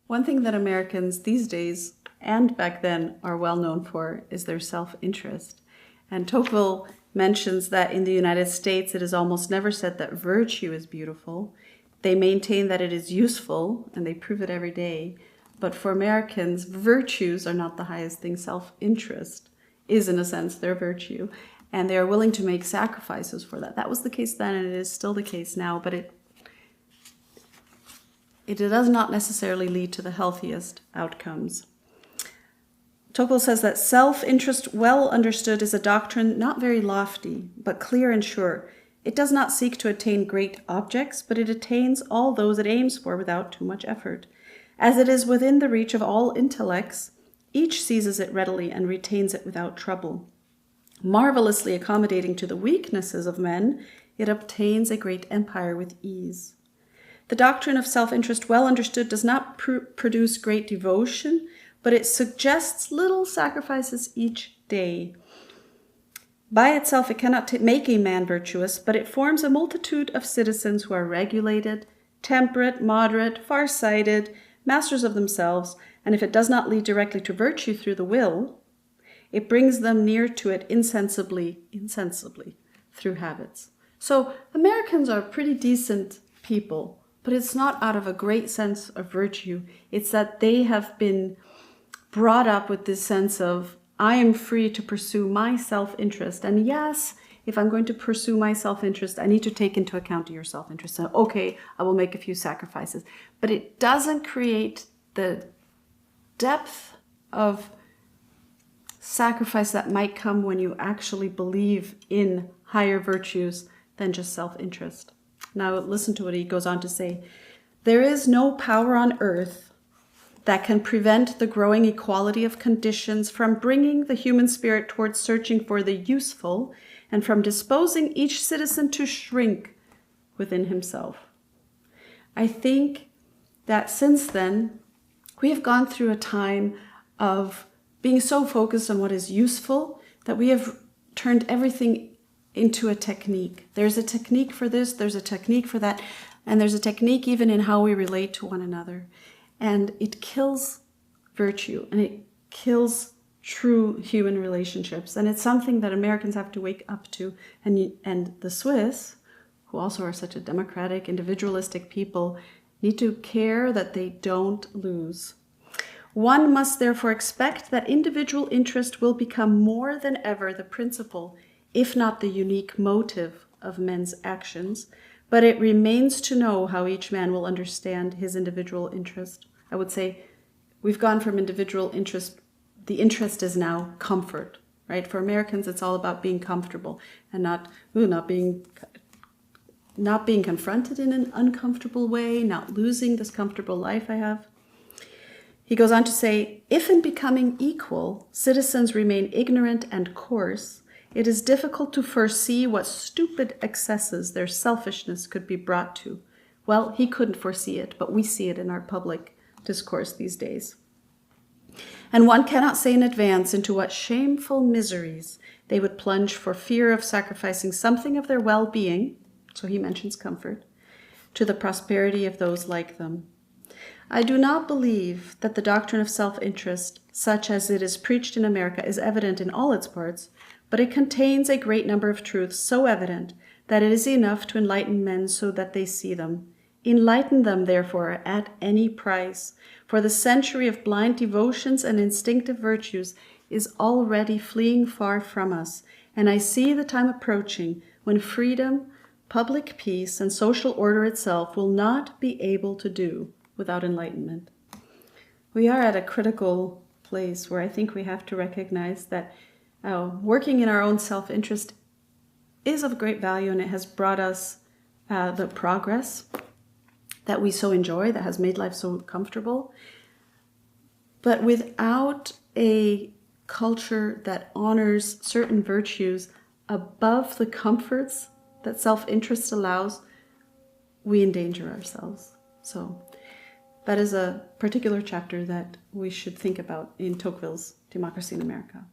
One thing that Americans these days and back then are well known for is their self-interest. And Toqueville mentions that in the United States, it is almost never said that virtue is beautiful. They maintain that it is useful, and they prove it every day. But for Americans, virtues are not the highest thing. Self-interest is, in a sense, their virtue. And they are willing to make sacrifices for that. That was the case then, and it is still the case now. But it does not necessarily lead to the healthiest outcomes. Toqueville says that self-interest, well understood, is a doctrine not very lofty, but clear and sure. It does not seek to attain great objects, but it attains all those it aims for without too much effort. As it is within the reach of all intellects, each seizes it readily and retains it without trouble. Marvelously accommodating to the weaknesses of men, it obtains a great empire with ease. The doctrine of self-interest, well understood, does not produce great devotion, but it suggests little sacrifices each day. By itself, it cannot make a man virtuous, but it forms a multitude of citizens who are regulated, temperate, moderate, far-sighted, masters of themselves, and if it does not lead directly to virtue through the will, it brings them near to it insensibly through habits. So Americans are pretty decent people, but it's not out of a great sense of virtue. It's that they have been brought up with this sense of, I am free to pursue my self-interest. And yes, if I'm going to pursue my self-interest, I need to take into account your self-interest. So, okay, I will make a few sacrifices. But it doesn't create the depth of sacrifice that might come when you actually believe in higher virtues than just self-interest. Now listen to what he goes on to say. There is no power on earth that can prevent the growing equality of conditions from bringing the human spirit towards searching for the useful and from disposing each citizen to shrink within himself. I think that since then, we have gone through a time of being so focused on what is useful that we have turned everything into a technique. There's a technique for this, there's a technique for that, and there's a technique even in how we relate to one another. And it kills virtue, and it kills true human relationships. And it's something that Americans have to wake up to. And the Swiss, who also are such a democratic, individualistic people, need to care that they don't lose. One must therefore expect that individual interest will become more than ever the principal, if not the unique motive of men's actions, but it remains to know how each man will understand his individual interest. I would say we've gone from individual interest, the interest is now comfort, right? For Americans, it's all about being comfortable and not being confronted in an uncomfortable way, not losing this comfortable life I have. He goes on to say, if in becoming equal, citizens remain ignorant and coarse, it is difficult to foresee what stupid excesses their selfishness could be brought to. Well, he couldn't foresee it, but we see it in our public discourse these days. And one cannot say in advance into what shameful miseries they would plunge for fear of sacrificing something of their well-being, so he mentions comfort, to the prosperity of those like them. I do not believe that the doctrine of self-interest, such as it is preached in America, is evident in all its parts, but it contains a great number of truths so evident that it is enough to enlighten men so that they see them. Enlighten them, therefore, at any price, for the century of blind devotions and instinctive virtues is already fleeing far from us, and I see the time approaching when freedom, public peace, and social order itself will not be able to do without enlightenment. We are at a critical place where I think we have to recognize that working in our own self-interest is of great value, and it has brought us the progress that we so enjoy, that has made life so comfortable. But without a culture that honors certain virtues above the comforts that self-interest allows, we endanger ourselves. So that is a particular chapter that we should think about in Toqueville's Democracy in America.